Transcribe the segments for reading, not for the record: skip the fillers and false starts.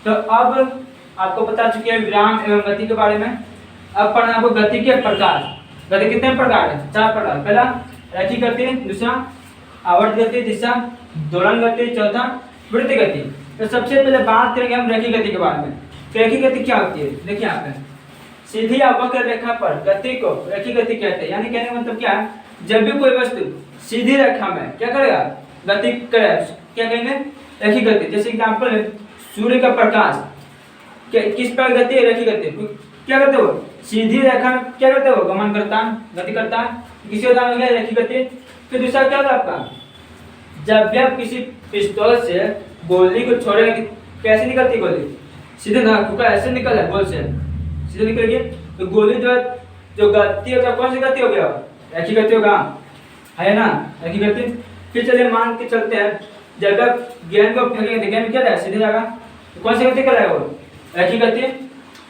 तो अब आपको पता चुके हैं विराम एवं गति के बारे में। अब पढ़ना आपको गति के प्रकार। गति कितने प्रकार है? 4 प्रकार। पहला रैखिक गति, दूसरा आवर्त गति, तीसरा दोलन गति, चौथा वृत्त गति। तो सबसे पहले बात करेंगे हम रैखिक गति के बारे में। रैखिक गति क्या होती है? देखिए यहाँ पे सीधी या वक्र रेखा पर गति को रैखिक गति कहते हैं। यानी कहने का मतलब क्या है? जब भी कोई वस्तु सीधी रेखा में क्या करेगा? गति करे, क्या कहेंगे? रैखिक गति। जैसे एग्जाम्पल है सूर्य का प्रकाश, किस पर गति है? रैखिक गति। क्या करते हो? सीधी रेखा में क्या करते हो? गमन करता है, गति करता है। किसी उदाहरण हो गया रैखिक गति। फिर दूसरा क्या होगा आपका? जब भी आप किसी पिस्तौल से गोली को छोड़ेंगे, कैसे निकलती गोली? सीधे ना, क्योंकि ऐसे निकल है गोल से सीधे निकलेगी तो गोली जो गति होगा कौन सी गति हो गया? रैखिक गति होगा, है ना? रैखिक गति। फिर चलिए मान के चलते हैं जब आप गेंद को फेंकेंगे तो गेंद क्या जाएगा? सीधे जाएगा। तो कौन सी गति कराएगा वो? रैखिक गति।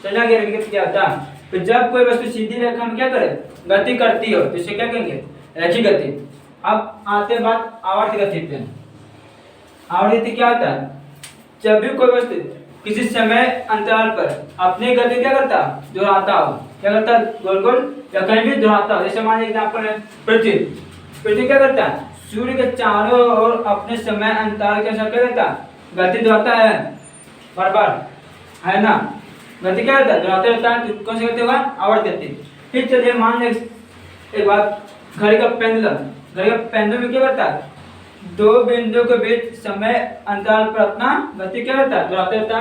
चलिए आगे रैखिक गति क्या होता है? तो जब कोई वस्तु सीधी रेखा में क्या करे? गति करती हो तो इसे क्या कहेंगे? रैखिक गति। अब आते बात आवर्त गति पे। आवर्त गति क्या होता है? जब भी कोई वस्तु किसी समय अंतराल पर अपनी गति क्या करता? दोहराता हो। क्या करता? गोल गोल या कहीं भी दोहराता हो। जैसे मान एग्जाम्पल है पृथ्वी। पृथ्वी क्या करता है? सूर्य के चारों ओर अपने समय अंतराल के साथ क्या करता? गति दोहराता है बार बार, है ना? गति क्या करता है? दोहराते रहता है। तो कौन सी गति होगा? आवर्त गति। फिर चलिए मान ले एक बात, घड़ी का पेंडुलम। घड़ी का पेंडुलम में क्या करता है? दो बिंदु के बीच समय अंतराल पर अपना गति क्या करता है? दोहराते रहता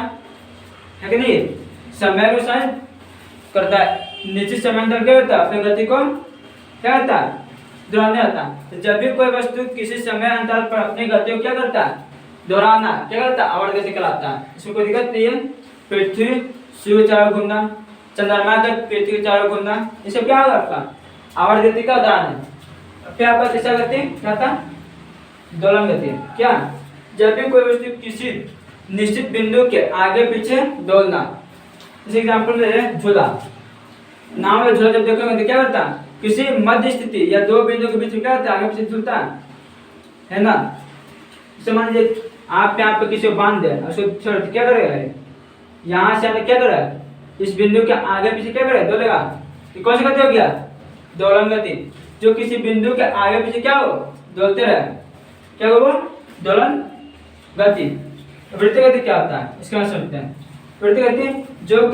है कि नहीं? समय को साइन करता है। निश्चित समय अंतराल क्या करता है? अपनी गति को क्या करता है? दोहराने रहता है। तो जब भी कोई वस्तु किसी समय अंतराल पर अपनी गति को क्या करता है? दोहराना क्या करता है? आवर्त गति कहलाता है। इसमें कोई दिक्कत नहीं है। पृथ्वी सूर्य चारों घूमना, चंद्रमा का पृथ्वी चारों घूमना, ये सब क्या होगा आपका? आवर्त गति का उदाहरण है। फिर आपका तीसरा गति क्या था? दोलन गति। क्या? जब भी कोई वस्तु किसी निश्चित बिंदु के आगे पीछे डोलना। जैसे एग्जाम्पल में झूला, नाव में झूला जब देखोगे तो क्या करता है? किसी मध्य स्थिति या दो बिंदु के बीच में क्या करता है? आगे पीछे झूलता है ना? जैसे मान लीजिए आप यहाँ पे किसी को बांध दे, उसको छोड़ क्या करेगा? यहाँ से क्या करेगा? इस बिंदु के आगे पीछे क्या करेगा? डोलेगा। कौन सी गति हो गया? दोलन गति। जो किसी बिंदु के आगे पीछे क्या हो? डोलते रहे, क्या हो? दोलन गति। वृत्त गति क्या होता है? इसका समझते हैं। वृत्त गति जो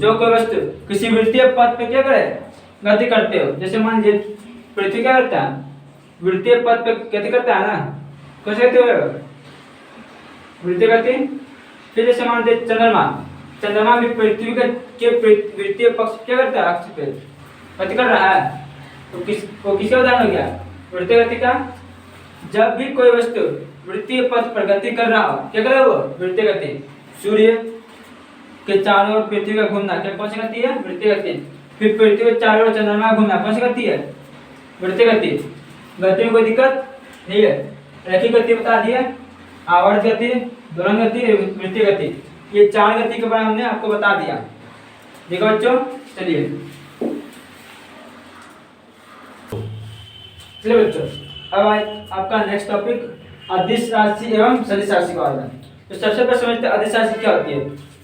कोई वस्तु किसी वृत्तीय पथ पे क्या करे? गति करते हो। जैसे मान लीजिए पृथ्वी क्या करता है? वृत्तीय पथ पे गति करता है ना? कौन सी गति हो? वृत्तीय गति। फिर जैसे मान लीजिए चंद्रमा भी पृथ्वी के वृत्तीय पक्ष क्या करता है? अक्ष पे गति कर रहा है। तो किसका उदाहरण हो गया? वृत्तीय गति का। जब भी कोई वस्तु वृत्तीय पथ पर गति कर रहा हो, क्या कर रहा है वो? वृत्तीय गति। सूर्य के चारों ओर पृथ्वी का घूमना क्या कौन सी गति है? वृत्तीय गति। फिर पृथ्वी के चारों ओर चंद्रमा घूमना कौन सी गति है? वृत्तीय गति। गति में कोई दिक्कत नहीं है। रैखिक गति बता दिए, आवर्त गति, दोलन गति, वृत्तीय गति। ये 4 गति के बारे में हमने आपको बता दिया। देखो बच्चों, चलिए बच्चों अब आपका नेक्स्ट टॉपिक अदिश राशि एवं सदिश राशि का होगा। तो सबसे पहले समझते हैं अदिश राशि क्या होती है।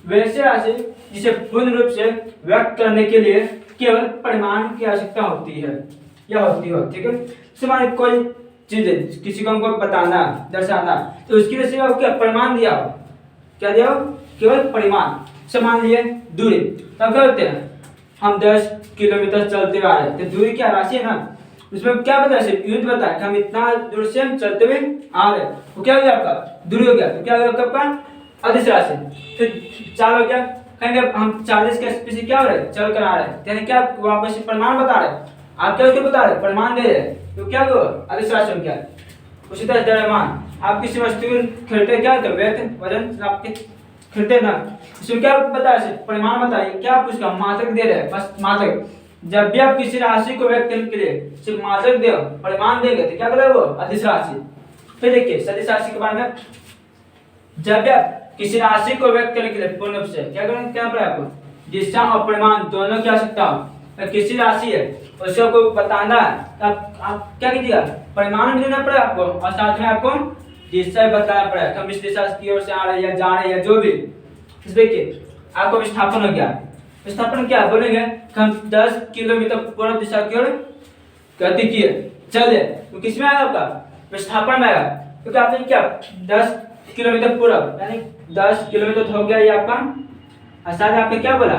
वैसे राशि जिसे पूर्ण रूप से व्यक्त करने के लिए केवल परिमाण की आवश्यकता होती है या होती हो। ठीक है, जैसे कोई चीज किसी को हमको बताना, दर्शाना, तो उसकी वजह से क्या परिमाण दिया हो? क्या दिया हो? केवल परिमाण। जैसे मान लिए दूरी, तब क्या होते हैं? हम 10 किलोमीटर चलते आ रहे हैं, तो दूरी क्या राशि है ना? उसमें क्या बता? यूनिट बता कि हम इतना दूर से हम चलते हुए आ रहे हैं, वो क्या हो गया आपका? दूरी हो गया। तो क्या हो गया आपका? अदिश राशि। फिर 4 हो गया, कहेंगे हम 40 के स्पीड से क्या हो रहे हैं? चल कर आ रहे हैं, यानी क्या वापस परिमाण बता रहे हैं। आप क्या बता रहे हैं? परिमाण दे रहे हैं। तो क्या हो? अदिश राशि में क्या? उसी तरह द्रव्यमान, आप किसी वस्तु को खरीदते क्या होता है? वजन आपके खरीदते ना, इसमें क्या बता रहे? परिमाण बताइए। क्या आप उसका मात्रक दे रहे हैं? बस मात्रक। जब भी आप किसी राशि को व्यक्त करने के लिए सिर्फ मात्रक दे, परिमाण देंगे तो क्या करेगा वो? अदिश राशि। फिर देखिए सदिश राशि के बारे में, जब भी आप किसी राशि को व्यक्त करने के लिए पूर्ण रूप से क्या करेंगे? क्या पड़ेगा आपको? दिशा और परिमाण दोनों की आवश्यकता हो। किसी राशि है उसको बताना है, आप क्या कीजिएगा? परिमाण भी देना पड़ेगा आपको और साथ में आपको दिशा बताना पड़ेगा, हम इस दिशा की ओर से आ रहे हैं या जा रहे हैं, जो भी। देखिए आपको विस्थापन हो गया। विस्थापन क्या बोलेंगे, हम 10 किलोमीटर पूर्व दिशा की ओर गति किए, चले, तो किसमें आएगा आपका विस्थापन में आएगा, क्योंकि आपने क्या 10 किलोमीटर पूर्व यानी 10 किलोमीटर हो गया ये आपका, साथ में आपने क्या बोला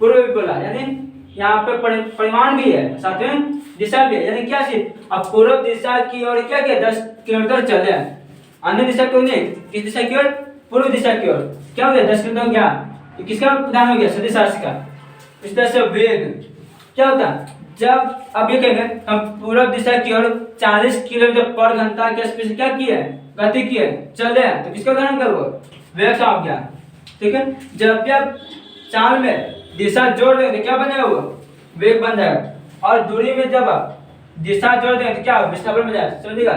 पूर्व भी बोला, यानी यहाँ पे परिमाण भी है साथ में दिशा भी है, यानी क्या चीज अब पूर्व दिशा की ओर क्या किया 10 किलोमीटर चले, अन्य दिशा क्यों नहीं, किस दिशा की ओर, पूर्व दिशा की ओर, क्या हो गया 10 किलोमीटर हो गया, तो किसका उदाहरण हो गया सदिश राशि का। इस तरह से वेग क्या होता है, जब अब ये कहेंगे हम पूर्व दिशा की ओर 40 किलोमीटर पर घंटा के स्पीड से क्या किए गति किए चले, तो किसका उदाहरण करो वेग का हो गया, ठीक है। जब भी आप चाल में दिशा जोड़ देंगे तो क्या बनेगा वो वेग बन जाएगा, और दूरी में जब आप दिशा जोड़ देंगे तो क्या विस्थापन बन जाएगा, समझिएगा।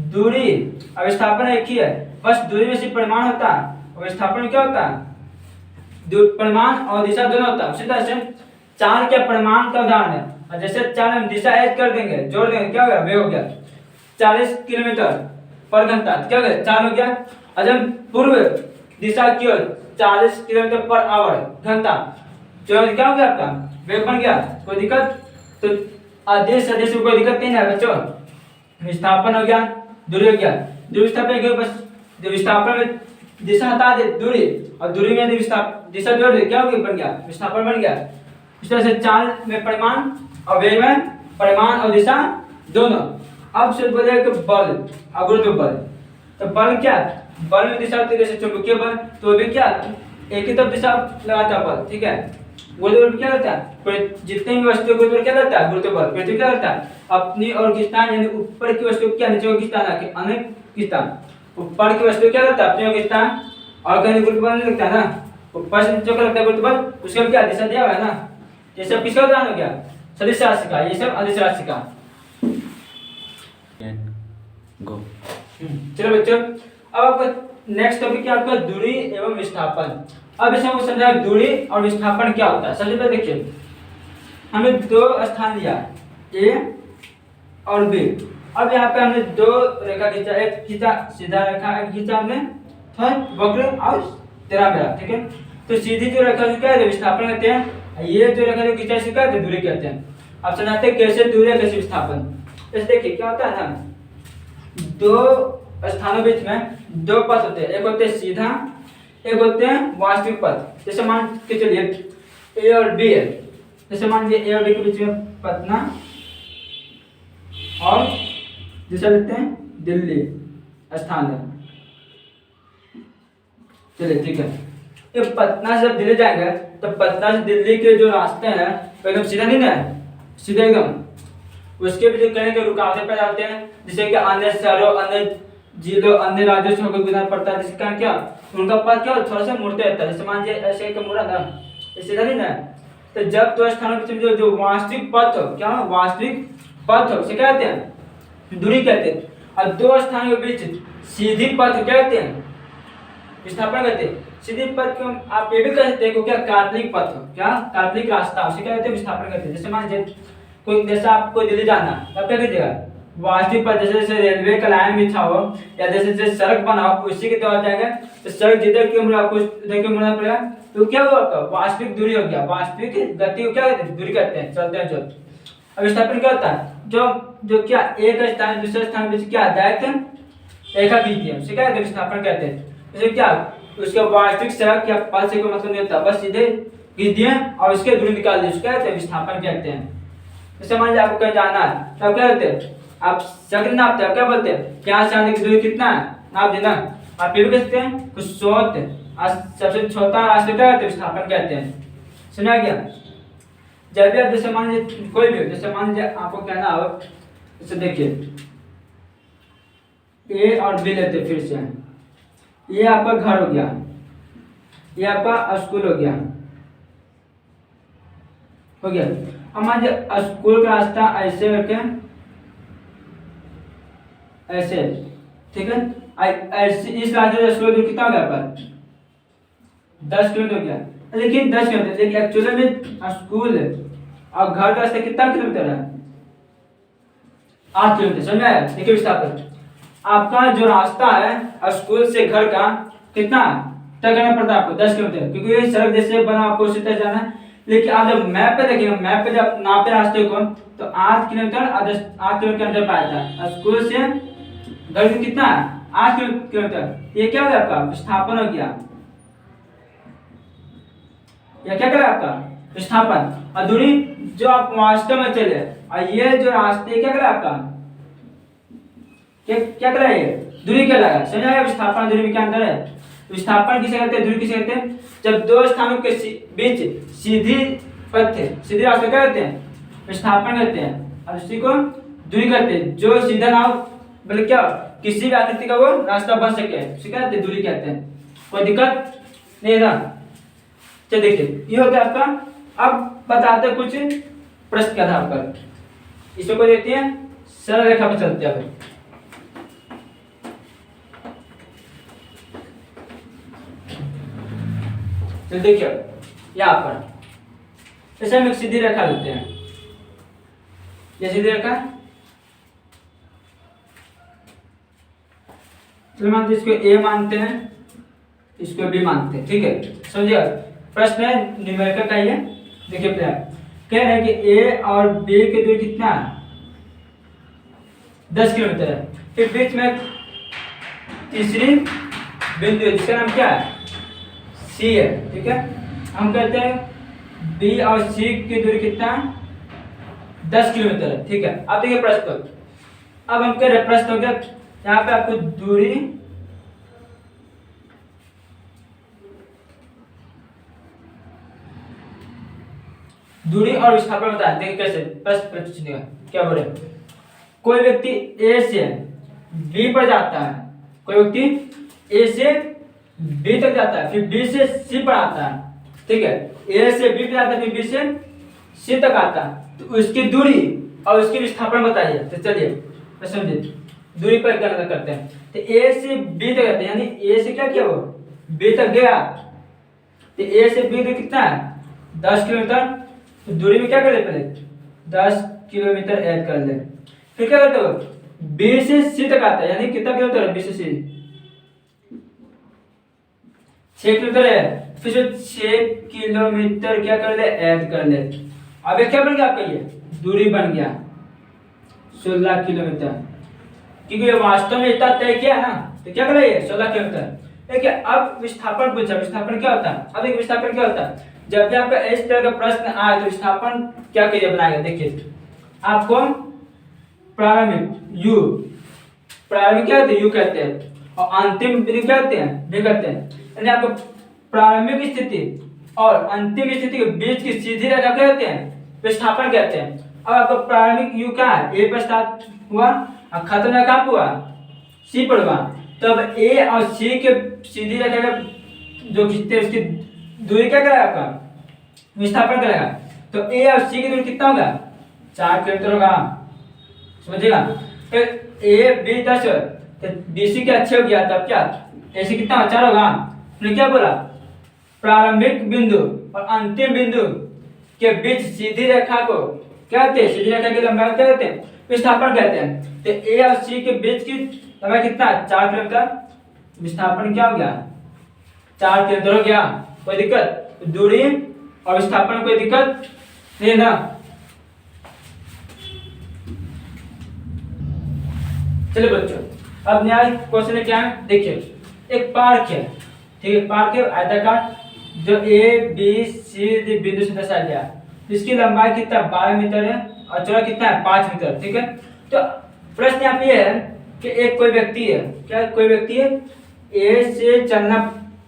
दूरी और विस्थापन एक ही है, बस दूरी में सिर्फ परिमाण होता है और विस्थापन में क्या होता है परिमाण और दिशा दोनों होता है। उसी तरह से चाल के परिमाण का उदाहरण है, और जैसे चाल में दिशा ऐड कर देंगे जोड़ देंगे क्या हो गया वेग हो गया 40 किलोमीटर पर घंटा, क्या हो गया चाल हो गया। और जब पूर्व दिशा की ओर 40 किलोमीटर पर आवर घंटा, जो क्या हो गया आपका वेग बन गया, कोई दिक्कत, तो आदेश आदेश में कोई दिक्कत नहीं है बच्चों। विस्थापन हो गया, दूरी हो गया, दूरी विस्थापन हो, बस जो विस्थापन में दिशा हटा दे दूरी, और दूरी में दिशा जोड़ दे क्या हो गया बन गया विस्थापन बन गया। इस तरह से चाल में परिमाण और वेग में परिमाण और दिशा दोनों। अब से बोले कि बल और गुरुत्व बल, तो बल क्या बल में दिशा होती है, जैसे चुंबकीय बल तो भी क्या एक ही तरफ दिशा लगाता है बल, ठीक है। गुरुत्व बल क्या करता है, जितने भी वस्तु गुरुत्व क्या करता है गुरुत्व बल पृथ्वी क्या करता है अपनी ओर खींचता है, यानी ऊपर की वस्तु क्या नीचे को खींचता है, अनेक खींचता है, ऊपर की वस्तु क्या करता है अपनी ओर खींचता है, और कहीं गुरुत्व बल नहीं लगता है ना, ऊपर से नीचे को लगता है गुरुत्व बल, उसका क्या दिशा दिया हुआ है ना। ये सब किसका उदाहरण हो गया सदिश राशि का, ये सब अदिश राशि का। गो चलो बच्चों, अब आपका नेक्स्ट टॉपिक क्या आपका दूरी एवं विस्थापन। अब इसे हम समझा दूरी और विस्थापन क्या होता है। सबसे पहले देखिए हमें दो स्थान दिया ए और बी, अब यहाँ पे हमने दो रेखा खींचा, एक खींचा सीधा रेखा, एक खींचा हमने थोड़ा वक्र और तेरा मेरा, ठीक है। तो सीधी जो रेखा क्या है विस्थापन कहते हैं, ये जो रेखा जो खींचा इसे क्या कहते हैं दूरी कहते हैं। अब समझाते हैं कैसे दूरी कैसे विस्थापन। जैसे देखिए क्या होता है ना, दो स्थानों बीच में दो पथ होते हैं, एक होते हैं सीधा, एक होते हैं वास्तविक पथ। जैसे मान के चलिए ए और बी है, जैसे मान लीजिए ए और बी के बीच में पटना और जैसे लेते हैं दिल्ली स्थान है, चलिए ठीक है। ये पटना से जब दिल्ली जाएंगे तो पटना से दिल्ली के जो रास्ते हैं एकदम सीधा नहीं ना है, सीधा एकदम, उसके भी कहीं के रुकावटें पैदा होते हैं, जिससे कि अन्य शहरों अन्य जिलों अन्य राज्यों से होकर गुजरना पड़ता है, जिसके कारण क्या उनका पथ क्या थोड़ा सा मुड़ते रहता है। जैसे मान लीजिए ऐसे एक मुड़ा ना, सीधा नहीं ना, तो जब दो स्थानों के बीच जो वास्तविक पथ हो, क्या वास्तविक पथ हो उसे क्या कहते हैं दूरी कहते हैं, और दो स्थानों के बीच सीधी पथ क्या कहते हैं विस्थापन कहते हैं। सीधी पथ को आप ये भी कह सकते हैं क्या काल्पनिक पथ हो, क्या काल्पनिक रास्ता उसे क्या कहते हैं विस्थापन कहते हैं। जैसे मान लीजिए कोई जैसा आपको दिल्ली जाना तब क्या कीजिएगा वास्तविक पथ, जैसे जैसे रेलवे का लाइन बिछा हो या जैसे जैसे सड़क बना हो उसी के द्वारा जाएंगे, तो सड़क जिधर की मुड़ा आपको उधर की मुड़ना पड़ेगा, तो क्या हुआ आपका वास्तविक दूरी हो गया, वास्तविक गति को क्या कहते हैं दूरी कहते हैं, चलते हैं जो। अब विस्थापन क्या होता है जो क्या एक स्थान दूसरे स्थान बीच क्या डायरेक्ट रेखा खींचती है उसे क्या कहते हैं विस्थापन कहते हैं। जैसे क्या उसका वास्तविक सड़क या पथ से कोई मतलब नहीं होता, बस सीधे खींच दिए और उसके दूरी निकाल दी, उसको क्या कहते हैं विस्थापन कहते हैं। जैसे मान लीजिए आपको कहीं जाना है तब क्या कहते हैं आप शक्ल नापते हैं, क्या बोलते हैं यहाँ से आने की दूरी कितना है नाप देना, आप ये भी कह सकते हैं कुछ सबसे छोटा रास्ते क्या कहते हैं विस्थापन कहते हैं। सुना गया। जब भी आप जैसे मान लीजिए कोई भी जैसे मान लीजिए आपको कहना हो, जैसे देखिए ए और बी लेते फिर से, ये आपका घर हो गया, ये आपका स्कूल हो गया, हो गया। अब मान लीजिए स्कूल का रास्ता ऐसे करके ऐसे, ठीक है, ऐसे इस रास्ते से स्कूल दूर कितना हो गया पर 10 किलोमीटर हो गया, लेकिन 10 किलोमीटर, लेकिन एक्चुअली में स्कूल और घर का रास्ता कितना किलोमीटर है 8 किलोमीटर। समझ में आया। देखिए विस्थापन आपका जो रास्ता है स्कूल से घर का कितना तय करना पड़ता है आपको 10 किलोमीटर, क्योंकि ये सड़क जैसे बना आपको उसी तरह जाना है। लेकिन आप जब मैप पे देखिएगा, मैप पे जब नापे रास्ते को तो 8 किलोमीटर 8 किलोमीटर अंदर पाया था। स्कूल से घर से कितना 8 किलोमीटर। ये क्या हो गया आपका विस्थापन हो गया, या क्या करें आपका विस्थापन। और दूरी जो आप वास्तव में चले, और ये जो रास्ते क्या करें आपका क्या करें, ये दूरी क्या लगा, समझ विस्थापन दूरी में क्या अंतर है। विस्थापन किसे कहते हैं, दूरी किसे कहते हैं। जब दो स्थानों के बीच सीधी पथ सीधे रास्ते क्या कहते हैं, विस्थापन कहते हैं। और उसी को दूरी कहते हैं। जो सीधा ना हो बल्कि क्या किसी भी आकृति का वो रास्ता बन सके, उसे क्या कहते हैं, दूरी कहते हैं। कोई दिक्कत नहीं ना। चलिए देखिए ये हो गया आपका। अब बताते कुछ प्रश्न के आधार पर, इसको देखते हैं सरल रेखा पर चलते हैं। तो देखिए यहाँ पर जैसे हम एक सीधी रेखा लेते हैं, ये सीधी रेखा, चलो मानते इसको ए मानते हैं, इसको बी मानते हैं, ठीक है। समझिए प्रश्न है न्यूमेरिकल का ये। देखिए कह रहे हैं कि ए और बी के दूरी कितना है 10 किलोमीटर है। फिर बीच में तीसरी बिंदु है जिसका नाम क्या है सी है, ठीक है। हम कहते हैं बी और सी की दूरी कितना 10 किलोमीटर है, ठीक है। अब देखिए प्रश्न को, अब हम कह रहे प्रश्न हो गया यहाँ पे आपको दूरी और विस्थापन बताएं। देखिए कैसे प्रश्न क्या बोले, कोई व्यक्ति ए से बी पर जाता है, कोई व्यक्ति ए से बी तक जाता है, फिर बी से सी पर आता है, ठीक है। ए से बी पर जाता है, फिर बी से सी तक आता है, तो उसकी दूरी और उसकी विस्थापन बताइए। तो चलिए समझिए दूरी पर गणना करते हैं। तो ए से बी तक जाते हैं, यानी ए से क्या किया वो बी तक गया, तो ए से बी तक कितना है 10 किलोमीटर। तो दूरी में क्या कर ले, पहले 10 किलोमीटर ऐड कर ले। फिर क्या करते हो बी से सी तक आता है, यानी कितना किलोमीटर है बी से सी 6 किलोमीटर है। फिर 6 किलोमीटर क्या कर ले ऐड कर ले। अब क्या बन गया आपका, ये दूरी बन गया 16 किलोमीटर, क्योंकि ये वास्तव में इतना तय किया ना, तो क्या करे ये 16 किलोमीटर। देखिए अब विस्थापन पूछा, विस्थापन क्या होता है। अब एक विस्थापन क्या होता है, जब भी आपका इस तरह का प्रश्न आए तो विस्थापन क्या करिए बनाएगा। देखिए आपको प्रारंभिक यू, प्रारंभिक क्या होते हैं यू कहते हैं, और अंतिम बिंदु क्या होते हैं बी कहते हैं। यानी आपको प्रारंभिक स्थिति और अंतिम स्थिति के बीच की सीधी रेखा क्या कहते हैं विस्थापन कहते हैं। अब आपको प्रारंभिक यू क्या है ए पर स्टार्ट हुआ और खत्म कहाँ हुआ सी पर हुआ, तब ए और सी के सीधी रेखा का जो खींचते हैं उसकी दूरी क्या करेगा आपका विस्थापन करेगा। तो ए और सी की दूरी कितना होगा 4 किलोमीटर होगा, समझिएगा। तो ए बी 10 तो बी सी के अच्छे हो गया, तब क्या ए सी कितना 4 होगा। फिर क्या बोला प्रारंभिक बिंदु और अंतिम बिंदु के बीच सीधी रेखा को क्या कहते हैं, सीधी रेखा की लंबाई क्या कहते हैं विस्थापन कहते हैं। तो ए और सी के बीच की लंबाई कितना 4 किलोमीटर, विस्थापन क्या हो गया 4 किलोमीटर हो गया। कोई दिक्कत, दूरी और विस्थापन कोई दिक्कत नहीं ना। चलिए बच्चों अब नया क्वेश्चन क्या है, देखिए एक पार्क है, ठीक है। पार्क है आयताकार जो ए बी सी बिंदु से दर्शाया गया, इसकी लंबाई कितना 12 मीटर है और चौड़ाई कितना है 5 मीटर, ठीक है। तो प्रश्न यहाँ पे है कि एक कोई व्यक्ति है, क्या कोई व्यक्ति है ए से चलना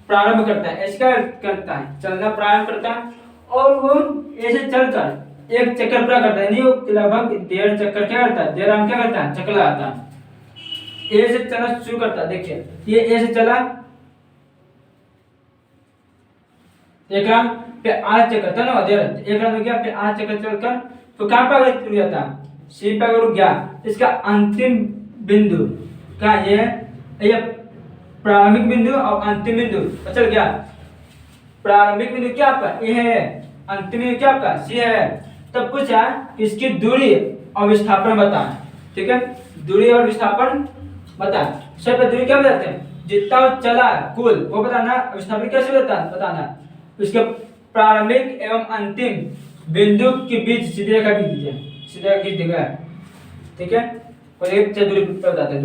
प्रारंभ करता है, ऐसे क्या करता है चलना प्रारंभ करता है और वो ए से चलकर एक चक्कर पूरा करता है, नहीं वो लगभग 1.5 चक्कर क्या करता है 1.5 क्या करता है चक्कर लगाता है। ए से चलना शुरू करता है, देखिए ये ए से चला एक राउंड पे 8 चक्कर था ना, एक राउंड हो गया फिर 8 चक्कर चलकर तो कहां पर रुक जाता सी पे रुक गया। इसका अंतिम बिंदु क्या ये प्रारंभिक बिंदु और अंतिम बिंदु चल गया। प्रारंभिक बिंदु क्या आपका ए है, अंतिम बिंदु क्या आपका सी है। तब पूछा इसकी दूरी और विस्थापन बताएं, ठीक है। दूरी और विस्थापन बता सब दूरी क्या बताते हैं, जितना वो चला कुल वो बताना, विस्थापन कैसे बताना, उसके प्रारंभिक एवं अंतिम बिंदु के बीच सीधी रेखा खींच दीजिए, सीधी रेखा खींच देगा, ठीक है। और एक दूरी बताते हैं,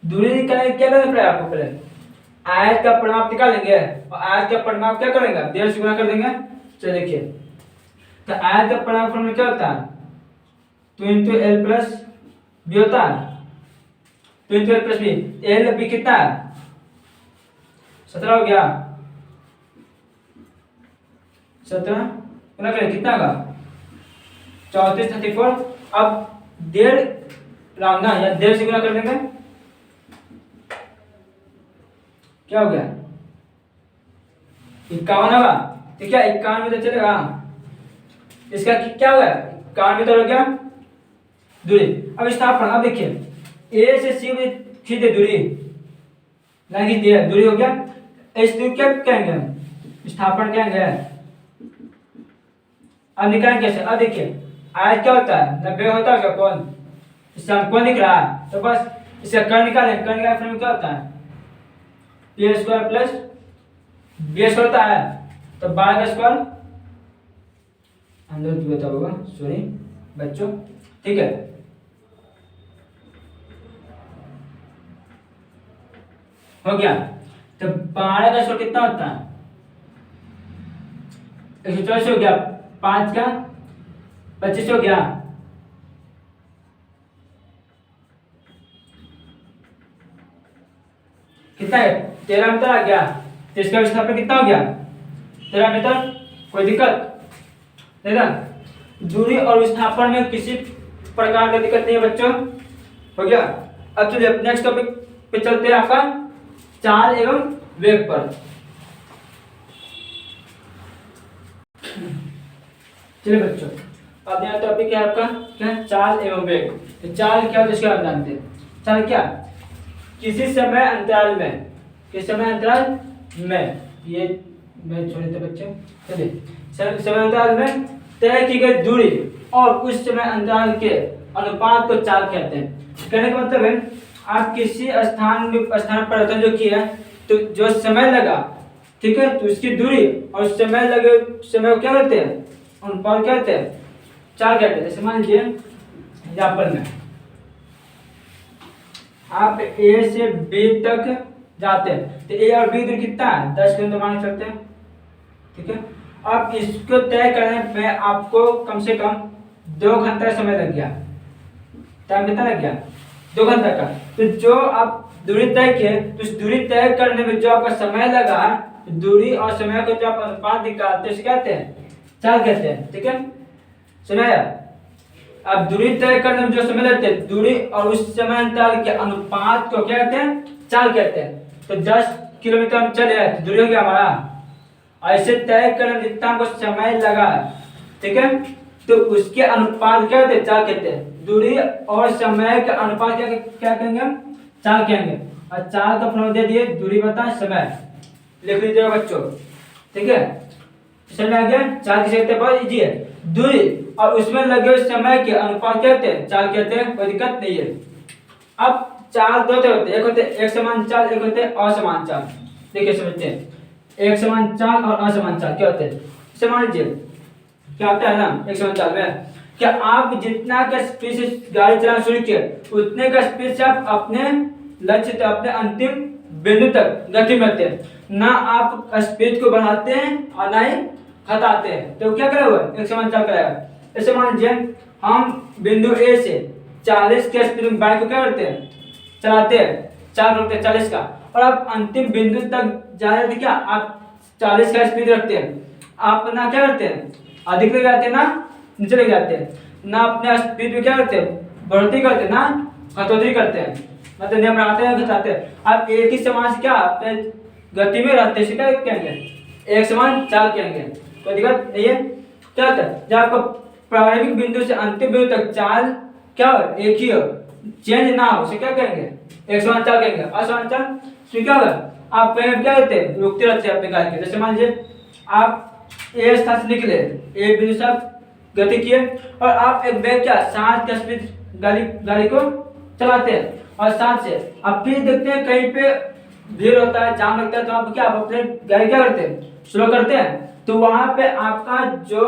दूरी निकालने क्या करना पड़ेगा आपको, पहले आयत का परिमाप निकालेंगे और आयत का परिमाप क्या करेंगे, 1.5 से गुणा कर देंगे। चलिए देखिए, तो आयत का परिमाप फॉर्मूला क्या होता है, 2 × L प्लस बी होता है, 2 × L plus B, L B कितना है 17 हो गया, 17 गुना करें कितना होगा 34 34। अब 1.5 राउंड या 1.5 से गुना कर देंगे, क्या हो गया 51 होगा, ठीक है। 51 में तो चलेगा, इसका क्या होगा 51 में तो हो गया दूरी। अब विस्थापन, अब देखिए ए से सी में खींचे दूरी, लाइन खींच दिया, दूरी हो गया। इस दूरी क्या कहेंगे हम, विस्थापन कहेंगे। अब निकालेंगे कैसे, अब देखिए आयत क्या होता है 90 होता है क्या कौन, इससे हम कौन दिख रहा है, तो बस इसका कर्ण निकालें, कर्ण निकालने में क्या होता है p² प्लस b² होता है, तो 12 का स्क्वायर अंदर होता होगा, सॉरी बच्चों, ठीक है। हो गया, तो 12 का स्क्वायर कितना होता है 124 हो गया, 5 का 25 हो गया, कितना है 13 मीटर आ गया, तो इसका विस्थापन कितना हो गया 13 मीटर, कोई दिक्कत नहीं ना। दूरी और विस्थापन में किसी प्रकार का दिक्कत नहीं है बच्चों, हो गया। अब चलिए नेक्स्ट टॉपिक पे चलते हैं, आपका चाल एवं वेग पर। चलिए बच्चों, अब नया टॉपिक है आपका क्या, चाल एवं वेग। तो चाल क्या होता है इसके आप जानते हैं, चाल क्या, किसी समय अंतराल में, किस समय अंतराल में, ये मैं छोड़े थे बच्चे, चलिए समय अंतराल में तय की गई दूरी और उस समय अंतराल के अनुपात को चाल कहते हैं। कहने का मतलब है आप किसी स्थान परिवर्तन जो किया है, तो जो समय लगा, ठीक है, तो उसकी दूरी और समय लगे समय को क्या कहते हैं, अनुपात कहते हैं, चाल कहते हैं। जैसे मान लीजिए एग्जाम्पल में आप ए से बी तक जाते हैं, तो ए और बी दूरी कितना है 10 किलोमीटर मान के चलते हैं, ठीक है। अब इसको तय करने में आपको कम से कम 2 घंटा समय लग गया, टाइम कितना लग गया 2 घंटा का। तो जो आप दूरी तय किए, तो उस दूरी तय करने में जो आपका समय लगा, दूरी और समय को जो आप अनुपात निकालते हैं उसे कहते हैं चाल कहते हैं, ठीक है, सुनाया। अब दूरी तय करने में जो समय लगते हैं, दूरी और उस समय अंतराल के अनुपात को क्या कहते हैं चाल कहते हैं। तो 10 किलोमीटर हम चले तो दूरी हो गया हमारा, ऐसे तय करने में जितना हमको समय लगा, ठीक है, तो उसके अनुपात क्या कहते हैं चाल कहते हैं। दूरी और समय के अनुपात क्या कहेंगे हम चाल कहेंगे। और चाल का फॉर्मूला दे दिए, दूरी बता समय, लिख लीजिएगा बच्चों, ठीक है। समझ आ गया, चाल किसे कहते हैं, बहुत इजी है। दूरी और उसमें लगे हुए समय के अनुपात कहते हैं चाल कहते हैं, कोई दिक्कत नहीं है। अब चाल दो तरह होते हैं, एक होते हैं एक समान चाल, एक होते हैं असमान चाल। देखिए समझते हैं, एक समान चाल और असमान चाल क्या होते हैं। जैसे मान लीजिए क्या होता है ना, एक समान चाल में क्या आप जितना का स्पीड से गाड़ी चलाना शुरू किए, उतने का स्पीड से आप अपने लक्ष्य तक, अपने अंतिम बिंदु तक गति करते हैं, ना आप स्पीड को बढ़ाते हैं और ना ही घटाते हैं। तो क्या करा हुआ एक समान चाल कराएगा। जैसे मान लीजिए हम बिंदु ए से 40 के स्पीड में बाइक को क्या करते हैं चलाते हैं, चाल रखते हैं 40 का, और आप अंतिम बिंदु तक जा रहे थे, क्या आप 40 का स्पीड रखते हैं, आप ना क्या करते हैं अधिक ले जाते हैं ना नीचे ले जाते हैं, ना अपने स्पीड में क्या करते हैं बढ़ोतरी करते हैं ना कटौती करते हैं, मतलब नियम बढ़ाते हैं घटाते हैं। आप एक ही समान से क्या अपने गति में रहते हैं, क्या कहेंगे एक समान चाल कहेंगे, कोई दिक्कत नहीं है। क्या होता है जब आपको प्रारंभिक बिंदु से अंतिम बिंदु तक चाल क्या हो एक ही हो, चेंज ना हो, उसे क्या कहेंगे एक समान चाल कहेंगे। असमान चाल तो क्या होगा आप कहीं क्या रहते हैं रुकते रहते हैं अपने गाड़ी के। जैसे मान लीजिए आप ए स्थान से निकले, ए बिंदु से आप गति किए और आप एक बैग क्या 60 का स्पीड गाड़ी को चलाते हैं, और 7 से। अब फिर देखते हैं कहीं पे भीड़ होता है, जाम लगता है, तो आप क्या आप अपने गाड़ी क्या करते हैं, स्लो करते हैं, तो वहां पे आपका जो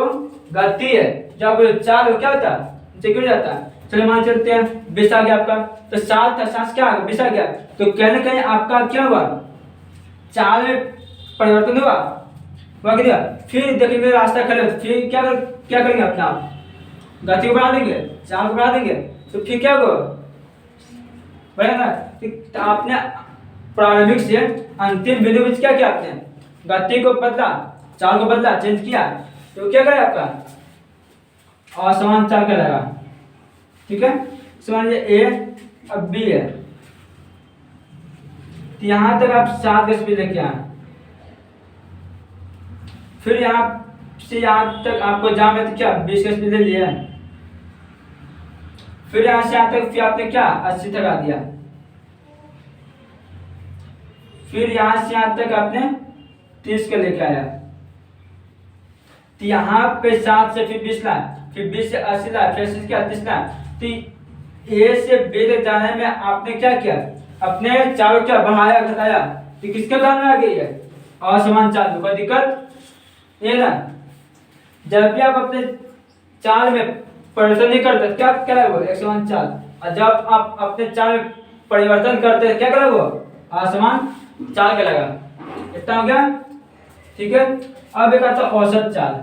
गति है, जब चाल क्या होता है, नीचे गिर जाता है। चलिए मान चलते हैं 20 आ गया आपका, तो 7 था, 7 क्या आ गया, 20 आ गया, तो कहीं ना कहीं आपका क्या हुआ, चाल में परिवर्तन हुआ क्या। फिर देखेंगे रास्ता खड़े, फिर क्या करेंगे अपना आप, गति को बढ़ा देंगे, चाल को बढ़ा देंगे, तो फिर क्या होगा, बढ़ेगा ना। तो आपने प्रारंभिक से अंतिम बिंदु में क्या किया, आपने गति को बदला, चाल को बदला, चेंज किया, तो क्या करे आपका असमान चाल कहलाएगा। ठीक है, समझिए ए अब बी है, तो यहां तक आप 7 का स्पीड लेके आए, फिर यहां से यहां तक आपको जाम है, तो क्या 20 का स्पीड ले लिया, फिर यहां से यहां तक फिर आपने क्या 80 तक आ दिया, फिर यहां से यहां तक आपने 30 का लेके आया, तो यहाँ पे 7 से फिर 20 ला, फिर 20 से 80 ला, फिर 80 से क्या 30 ला, तो ए से बी तक जाने में आपने क्या किया, अपने चाल क्या बढ़ाया घटाया, तो किसके काम में आ गई है, असमान चाल में, कोई दिक्कत ये ना। जब भी आप अपने चाल में परिवर्तन नहीं करते क्या करेगा वो, एक समान चाल, और जब आप अपने चाल में परिवर्तन करते क्या करेगा वो, असमान चाल कहलाएगा। इतना हो गया, ठीक है। अब एक आता औसत चाल,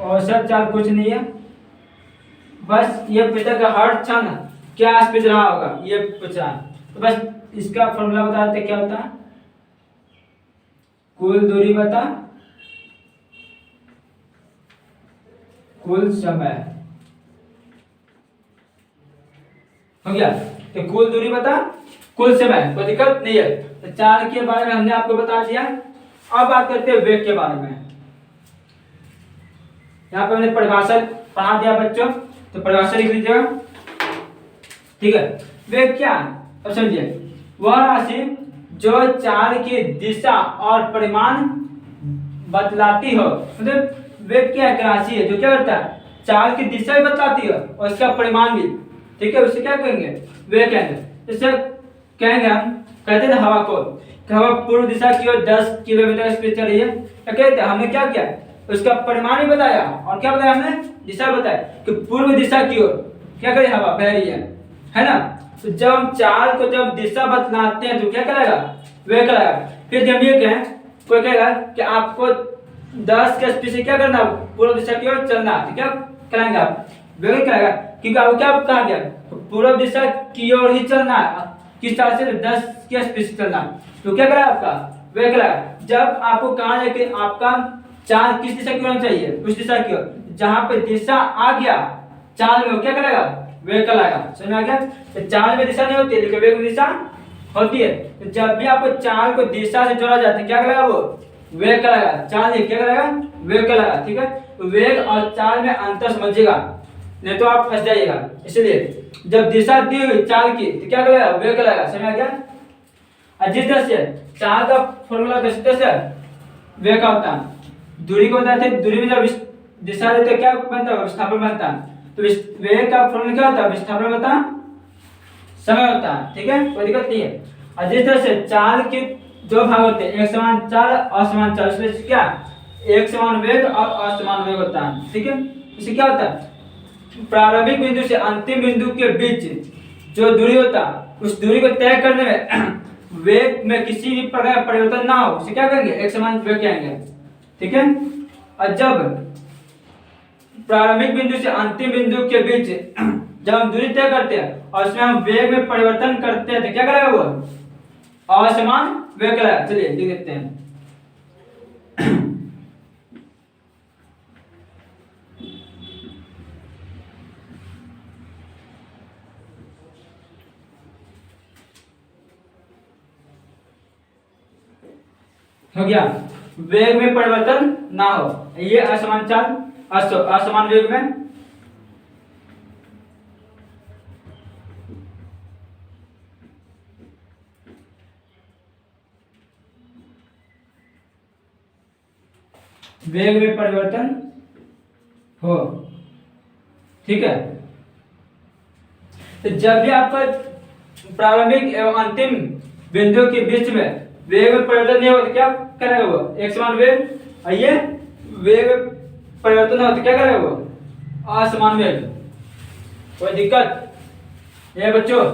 औसत चाल कुछ नहीं है, बस ये पूछा कि हर क्षण क्या स्पीड रहा होगा, ये पूछा, तो बस इसका फॉर्मूला बता देते क्या होता है, कुल दूरी बता कुल समय, हो गया। तो कुल दूरी बता कुल समय, कोई दिक्कत नहीं है। तो चाल के बारे में हमने आपको बता दिया। अब बात करते हैं वेग के बारे में। यहाँ पे हमने परिभाषा पढ़ा दिया बच्चों, तो परिभाषा लिख लीजिएगा, ठीक है। वेग क्या है, अब समझिए, वह राशि जो चाल की दिशा और परिमाण बतलाती हो, मतलब वेग क्या राशि है जो क्या करता है, चाल की दिशा भी बतलाती है और इसका परिमाण भी, ठीक है, उसे क्या कहेंगे, वेग कहेंगे। जैसे कहेंगे हम, कहते थे हवा को कि हवा पूर्व दिशा की ओर 10 किलोमीटर स्पीड चल रही है, तो कहते हैं हमने क्या किया, उसका परिमाण भी बताया और क्या बताया हमने, दिशा बताया कि पूर्व दिशा की ओर क्या करे हवा बह रही है ना। तो जब हम चाल को जब दिशा बतलाते हैं तो क्या करेगा, वेग कराएगा। फिर जब ये कहें, कोई कहेगा कि आपको 10 के स्पीड से क्या करना, पूर्व दिशा की ओर चलना, तो क्या कराएंगे आप, वेग कराएगा, क्योंकि आपको क्या कहा गया, पूर्व दिशा की ओर ही चलना है, किस तरह से 10 के स्पीड से चलना, तो क्या करा आपका वेग कराएगा। जब आपको कहा जाए कि आपका चाल किस दिशा की ओर चाहिए, उस दिशा की ओर, जहां पे दिशा आ गया चाल में, क्या करेगा, वेग कराएगा। समझ में आ गया। तो चाल में दिशा नहीं होती है लेकिन वेग में दिशा होती है। तो जब भी आपको चाल को दिशा से जोड़ा जाता है क्या करेगा वो, वेग कराएगा। चाल क्या करेगा, वेग कराएगा, ठीक है। तो वेग और चाल में अंतर समझिएगा, नहीं तो आप फंस जाइएगा। इसलिए जब दिशा दी हुई चाल की तो क्या करेगा, वेग कराएगा। समझ में आ गया। और जिस तरह से चाल का फॉर्मूला किस तरह से वेग का होता है, दूरी को बताते हैं, दूरी में जब दिशा देते क्या बनता है, विस्थापन बनता है। तो वेग का फॉर्मूला क्या होता है, विस्थापन बता समय होता है, ठीक है, कोई दिक्कत नहीं है। और जिस तरह से चाल के दो भाग होते हैं, एक समान चाल असमान चाल, इसलिए क्या एक समान वेग और असमान वेग होता है, ठीक है। इससे क्या होता है, प्रारंभिक बिंदु से अंतिम बिंदु के बीच जो दूरी होता है उस दूरी को तय करने में वेग में किसी भी प्रकार का परिवर्तन ना हो, उसे क्या करेंगे, एक समान वेग कहेंगे, ठीक है। और जब प्रारंभिक बिंदु से अंतिम बिंदु के बीच जब हम दूरी तय करते हैं और उसमें हम वेग में परिवर्तन करते हैं तो क्या करेगा वो, असमान वेग कराएगा। चलिए लिख देते हैं। हो गया, वेग में परिवर्तन ना हो, ये असमान चाल, असमान वेग में परिवर्तन हो, ठीक है। तो जब भी आपका प्रारंभिक एवं अंतिम बिंदु के बीच में वेग में परिवर्तन नहीं होता, क्या करेगा वो? एक समान वेग। और ये वेग परिवर्तन होता, क्या करेगा वो? असमान वेग। कोई दिक्कत? ये बच्चों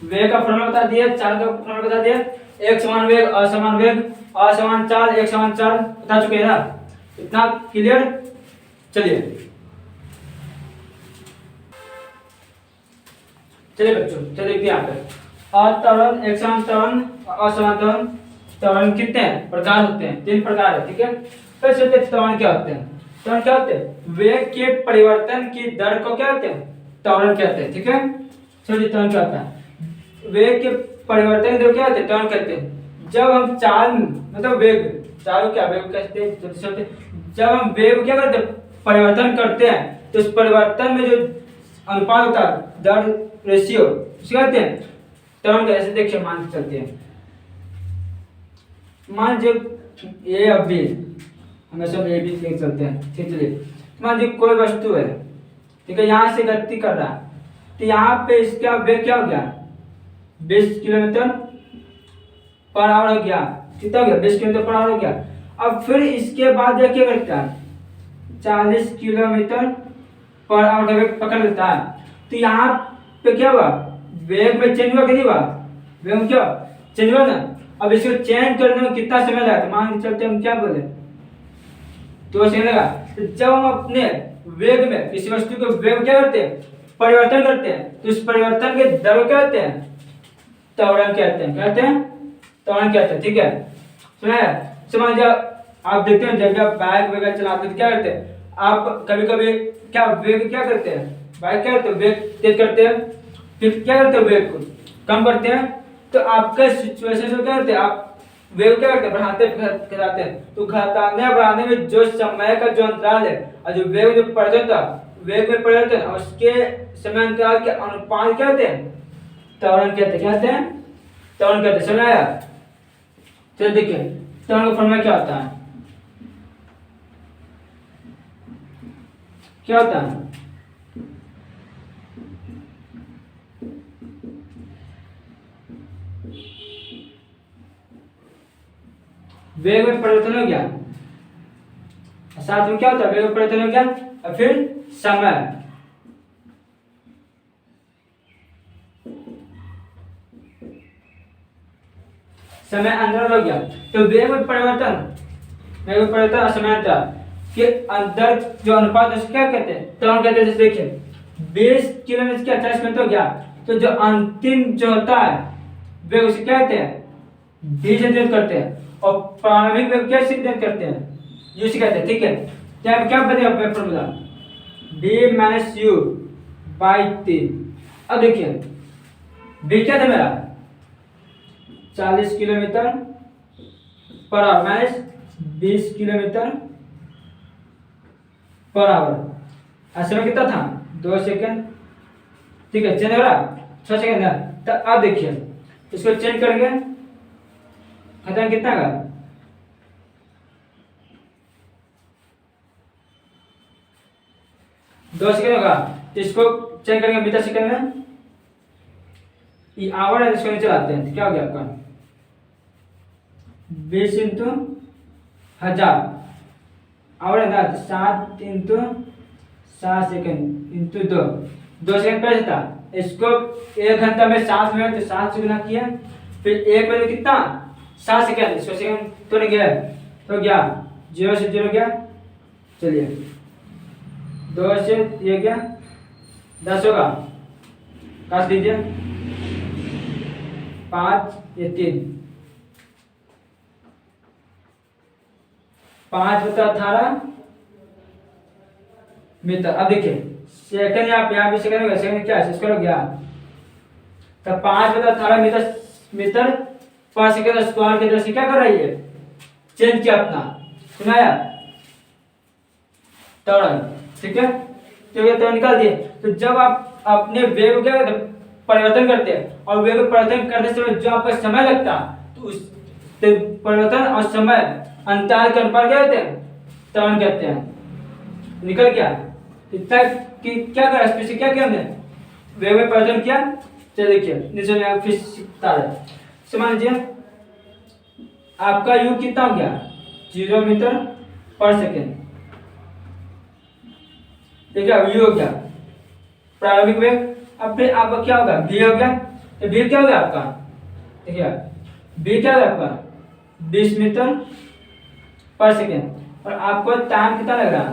वेग का फॉर्मूला बता दिया, चाल का फॉर्मूला बता दिया। एक समान वेग, असमान वेग, असमान चाल, एक समान चाल बता चुके हैं ना? इतना क्लियर? चलिए बच्चों, चलिए देखते हैं यहाँ पे त्वरण, एक समान त्वरण, असमान त्वरण। त्वरण कितने हैं? प्रकार होते हैं, 3 प्रकार है, ठीक है। फिर से त्वरण क्या होते हैं? त्वरण क्या होते हैं? वेग के परिवर्तन की दर को क्या कहते हैं? त्वरण कहते हैं, ठीक है। चलिए त्वरण क्या होता है? वेग के परिवर्तन की दर क्या होते हैं? त्वरण कहते हैं। जब हम चाल मतलब वेग, चाल क्या वेग कहते हैं, जब हम वेग क्या करते हैं? परिवर्तन करते हैं, तो उस परिवर्तन में जो अनुपात होता है, दर रेशियो, उसे कहते हैं त्वरण। कैसे देखिए, मान चलते हैं, मान जब ए और बी, हमेशा ए बी देख चलते हैं, ठीक। चलिए मान जी कोई वस्तु है, ठीक है, यहाँ से गति कर रहा है, तो यहाँ पे इसका वेग क्या हो गया? 20 किलोमीटर पर आवर हो गया। कितना हो गया? 20 किलोमीटर पर आवर हो गया। अब फिर इसके बाद यह क्या करता है? 40 किलोमीटर पर आवर का वेग पकड़ लेता है। तो यहाँ पे क्या हुआ? वेग में चेंज हुआ कि नहीं हुआ? वेग में क्या चेंज हुआ ना? अब इसको चेंज करने में कितना समय लगा? मान के चलते हम क्या बोले, 2 सेकंड लगा। तो जब हम अपने वेग में किसी वस्तु के वेग क्या करते हैं? परिवर्तन करते हैं, तो इस परिवर्तन के दर को क्या कहते हैं? त्वरण कहते हैं। कहते हैं त्वरण कहते हैं, ठीक है। सुना है? समझ जाओ, आप देखते हैं जब आप बाइक वगैरह चलाते हैं क्या करते हैं? आप कभी कभी क्या वेग क्या करते हैं? बाइक क्या करते हैं? वेग तेज करते हैं, फिर क्या करते हैं? वेग को कम करते हैं। तो आपके सिचुएशन में क्या करते हैं? आप वेग क्या करते हैं? बढ़ाते कराते हैं। तो घटाने बढ़ाने में जो समय का जो अंतराल है और जो वेग में परिवर्तन था, वेग में परिवर्तन और उसके समय अंतराल के अनुपात क्या होते हैं? त्वरण कहते हैं। क्या कहते हैं? त्वरण कहते हैं। समझ आया? चलिए देखिए त्वरण का फॉर्मूला क्या होता है? क्या होता है? वेग में परिवर्तन हो गया, साथ में क्या होता है? वेग में परिवर्तन हो गया और फिर समय, समय अंतराल हो गया। तो वेग में परिवर्तन और समय अंतराल के अंदर जो अनुपात है क्या कहते हैं? त्वरण कहते हैं। जैसे देखिए 20 किलोमीटर क्या 40 मिनट हो गया, तो जो अंतिम जो होता है वेग उसे क्या कहते हैं? डी से निर्धारित करते हैं। और प्रारंभिक वेग क्या से निर्धारित करते हैं? यू से कहते हैं, ठीक है। क्या बनेगा formula? D minus you by T. अब देखिए बी क्या था मेरा? 40 kilometre per hour minus 20 kilometre per hour. समय कितना था? 2 सेकंड, ठीक है। चेंज हो रहा 6 सेकंड है। तो अब देखिए इसको चेंज करेंगे, खत्म कितना का? 2 सेकंड होगा। तो इसको चेंज करेंगे मीटर सेकंड में, ये आवर है, इसको नीचे लाते हैं। क्या हो गया आपका? 20 इंटू 1000 आवर है ना, 7 इंटू 7 सेकंड इंटू 2 सेकंड पहले था। इसको 1 घंटा में 7 मिनट, तो 7 से गुना किया, फिर 1 मिनट में कितना? 7 सेकंड। इसको सेकंड तो नहीं गया, तो गया 0 से 0 गया। चलिए 2 से ये गया 10 होगा, काट दीजिए। 5 ये 3, 5 बटा 18 मीटर। अब देखिए सेकंड यहाँ भी सेकंड होगा, सेकंड क्या है? स्क्वायर हो गया। तो 5 बटा 18 मीटर पर सेकंड स्क्वायर की दृष्टि क्या कर रही है? चेंज किया अपना, सुनाया त्वरण, ठीक है। तो ये त्वरण निकाल दिए। तो जब आप अपने वेग क्या करते हैं? परिवर्तन करते हैं, और वेग परिवर्तन करने से जो आपका समय लगता है, तो उस परिवर्तन और समय अंतराल के अनुपात क्या कहते हैं? त्वरण कहते हैं। निकल गया इतना कि क्या करा? स्पेशल क्या किया हमने? वेग में परिवर्तन किया। चलिए देखिए नीचे में फिर बता रहे, मान लीजिए आपका यू कितना हो गया 0 मीटर पर सेकेंड, ठीक है, यू हो गया प्रारंभिक वेग। अब फिर आपका क्या होगा v हो गया, तो v क्या हो गया आपका, देखिए v क्या होगा आपका 20 मीटर पर सेकेंड, और आपको टाइम कितना लग रहा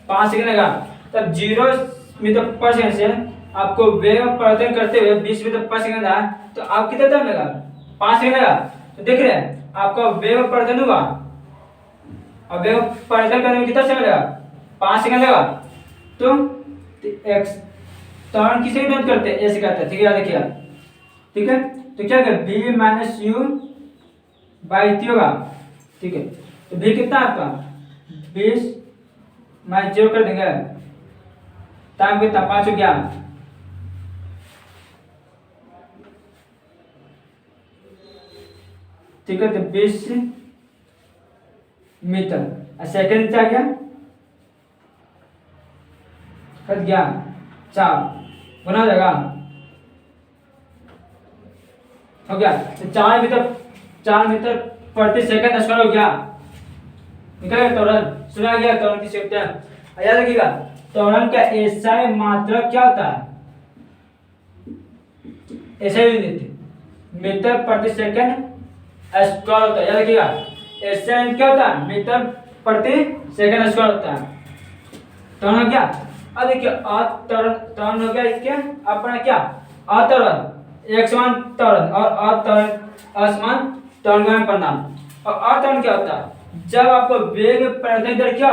5 सेकेंड लगा। तब 0 मीटर पर सेकेंड से आपको वेग परिवर्तन करते हुए 20 मीटर पर सेकेंड आया, तो आप कितना टाइम लगा 5 सेकेंड लगा। तो देख रहे हैं आपका वेग परिवर्तन हुआ, और वेग परिवर्तन करने में कितना समय लगा 5 सेकेंड लगा। तो एक्स टर्न किसे नोट करते हैं, ऐसे कहते हैं, ठीक है, याद रखिए, ठीक है। तो क्या कर v minus you by T होगा, ठीक है। तो v कितना आपका 20 माइनस 0 कर देंगे, टाइम कितना 5 हो गया, ठीक है। तो 20 मीटर, सेकंड क्या गया कट गया 4 गुना हो जाएगा, हो गया। तो 4 मीटर प्रति सेकंड स्क्वायर हो गया, निकल गया त्वरण, सुना गया त्वरण की शक्ति। याद रखिएगा त्वरण का एसआई मात्रक क्या होता है, एसआई यूनिट मीटर प्रति सेकंड स्क्वायर होता है। याद रखिएगा एसआई क्या होता है मीटर प्रति सेकंड स्क्वायर होता है। त्वरण हो गया। अब देखिए त्वरण हो गया इसके अपना क्या अत्वरण एक समान त्वरण और अत्वरण असमान त्वरण का परिणाम। और अत्वरण क्या होता है जब आपको वेग परिवर्तन दर क्या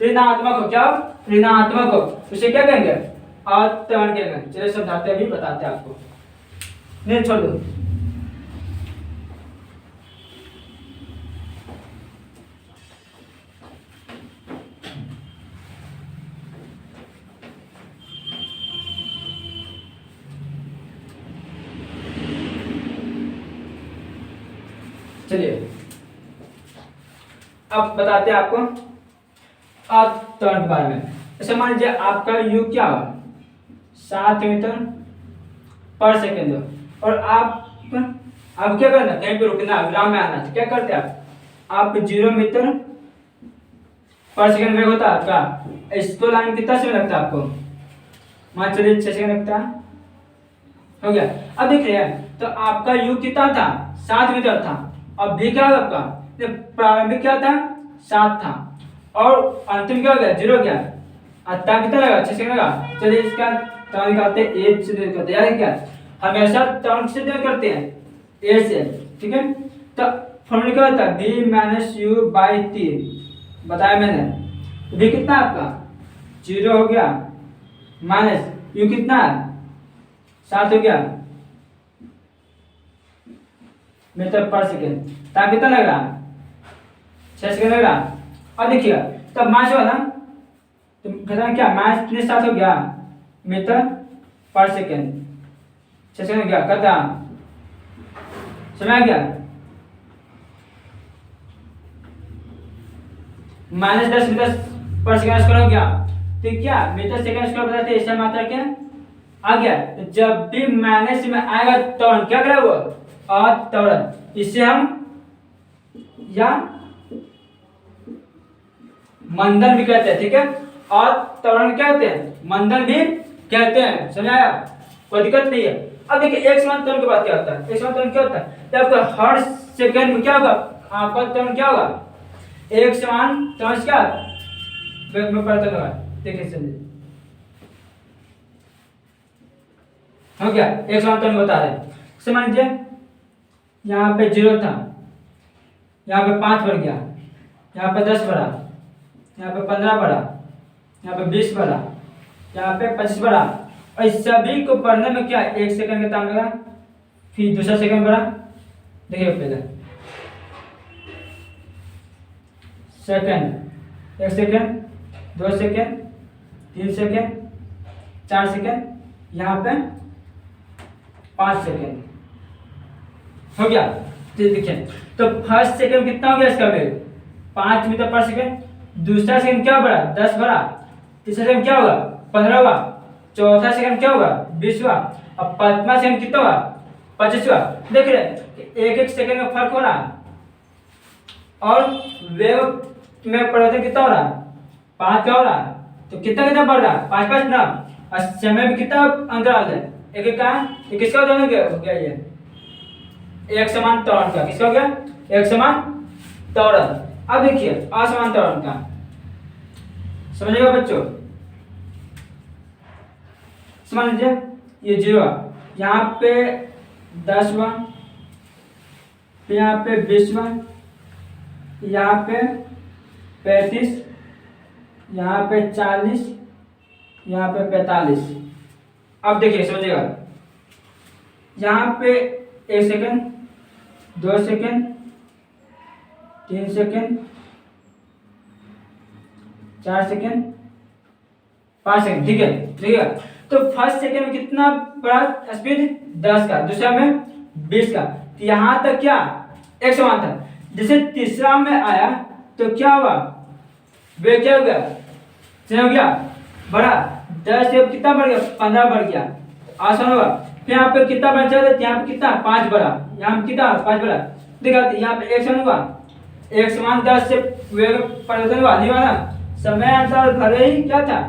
ऋणात्मक हो, क्या ऋणात्मक हो, उसे क्या कहेंगे अत्वरण कहेंगे। चलिए समझाते हैं, अभी बताते हैं आपको, नहीं छोड़ दो। चलिए अब बताते हैं आपको अत्वरण के बारे में। जैसे मान लीजिए आपका यू क्या हो 7 मीटर पर सेकेंड हो, और आप क्या करना कहीं पे रुकना विराम में आना, क्या करते हैं आप 0 मीटर पर सेकेंड वेग होता है आपका, इसको लाइन में कितना समय लगता है आपको, मान चलिए 6 सेकेंड लगता है, हो गया। अब देख रहे हैं तो आपका यू कितना था 7 मीटर था, अब भी क्या होगा आपका प्रारंभिक क्या था 7 था, और अंतिम क्या हो गया 0 हो गया, टाइम कितना लगा 6 सेकंड लगा। चलिए इसका त्वरण निकालते हैं, ए से डिवाइड करते हैं, क्या हमेशा त्वरण से डिवाइड करते हैं ए से, ठीक है। तो फॉर्मूला क्या होता है v minus you by T, बताया मैंने। तो v कितना आपका 0 हो गया माइनस यू कितना है 7 हो गया मीटर पर सेकेंड, टाइम कितना लग रहा 6 सेकंड लग रहा। अब देखिएगा तब मास वाला तो कहता क्या मास कितने साथ हो गया मीटर पर सेकेंड, 6 सेकंड गया कहता समय आ गया -10 मीटर पर सेकेंड स्क्वायर हो गया। तो क्या मीटर सेकेंड स्क्वायर बताते हैं ऐसा मात्रा क्या आ गया। तो जब भी माइनस में आएगा त्वरण क्या करेगा वो अत्वरण, इसे हम या मंदन भी कहते हैं, ठीक है। और त्वरण क्या कहते हैं मंदन भी कहते हैं, समझ आया, कोई दिक्कत नहीं है। अब देखिए एक समान त्वरण की बात क्या होता है, एक समान त्वरण क्या होता है जब आपका हर सेकंड में क्या होगा आपका त्वरण क्या होगा एक समान त्वरण क्या वेग में परिवर्तन होगा। देखिए समझिए हो गया एक समान त्वरण बता रहे हैं। मान लीजिए यहाँ पे 0 था, यहाँ पे 5 बढ़ गया, यहाँ पे 10 बढ़ा, यहाँ पे 15 बढ़ा, यहाँ पे 20 बढ़ा, यहाँ पे 25 बढ़ा, और इस सभी को बढ़ने में क्या 1 सेकंड का टाइम लगा, फिर दूसरा सेकंड बढ़ा। देखिए पहले second 1 second 2 second 3 second 4 second, यहाँ पे 5 सेकंड हो गया। देखिए तो फर्स्ट सेकंड कितना हो गया इसका वेग 5 मीटर पर सेकंड, दूसरा सेकंड क्या बढ़ा 10 बढ़ा, तीसरा सेकंड क्या होगा 15 हुआ, चौथा सेकंड क्या होगा 20 हुआ, अब पांचवा सेकंड कितना हुआ 25 हुआ। देख रहे एक एक सेकंड में फर्क हो रहा है और वेग में परिवर्तन कितना हो रहा है 5 क्या हो रहा है, तो कितना कितना बढ़ रहा है 5 5 ना, और समय में कितना अंतराल है एक एक का, ये किसका उदाहरण हो गया ये एक समान त्वरण का, किसका हो गया एक समान त्वरण। अब देखिए असमान त्वरण का समझिएगा बच्चों, समझ लीजिए ये 0 यहाँ पे 10 हुआ, फिर यहाँ पे 20 हुआ, यहाँ पे 35, यहाँ पे 40, यहाँ पे 45। अब देखिए समझिएगा यहाँ पे 1 second 2 second 3 second 4 second 5 second, ठीक है ठीक है। तो फर्स्ट सेकंड में कितना बड़ा स्पीड 10 का, दूसरा में 20 का, तो यहाँ तक क्या एक समान था। जैसे तीसरा में आया तो क्या हुआ वे क्या हो गया चेंज हो गया बड़ा, 10 से कितना बढ़ गया 15 बढ़ गया, आसान होगा। फिर यहाँ पे कितना बचा, यहाँ पे कितना 5 बढ़ा, यहाँ पे कितना 5 बढ़ा, देखा यहाँ पे एक समान हुआ, एक समान 10 से वेग परिवर्तन हुआ नहीं हुआ ना, समय अंतराल भले ही क्या था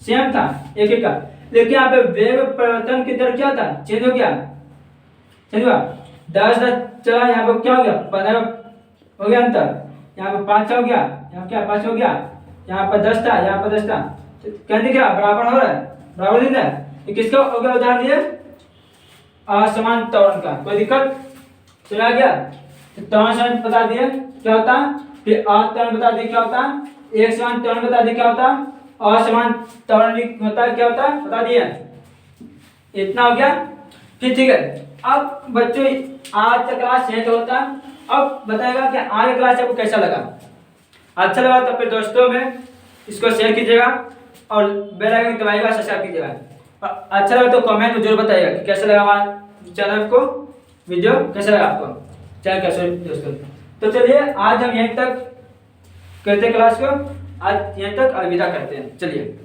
सेम था एक एक का, लेकिन यहाँ पे वेग परिवर्तन की दर क्या था चेंज हो गया, चेंज हुआ 10 चला, यहाँ पे क्या हो गया 15 हो गया अंतर, यहाँ पे 5 हो गया, यहाँ क्या 5 हो गया, यहाँ पर 10 था, यहाँ पर 10 था, तो क्या दिख रहा बराबर हो रहा है, बराबर दिख रहा है। ये किसका हो गया उदाहरण दिए असमान त्वरण का, कोई दिक्कत चला गया। तो त्वरण समान बता दिए क्या होता, फिर अत्वरण बता दिए क्या होता, एक समान त्वरण बता दिए क्या होता, असमान त्वरण होता है क्या होता है बता दिए, इतना हो गया फिर ठीक है। अब बच्चों आज का क्लास यही तो होता, अब बताएगा कि आज का क्लास आपको कैसा लगा, अच्छा लगा तो फिर दोस्तों में इसको शेयर कीजिएगा और बेल आइकन दबाइएगा, सब्सक्राइब कीजिएगा, अच्छा लगा तो कमेंट में जरूर बताइएगा कि कैसा लगा हमारा चैनल को, वीडियो कैसा लगा आपको चैनल कैसे दोस्तों। तो चलिए आज हम यहीं तक करते क्लास को, आज यहीं तक अलविदा करते हैं, चलिए।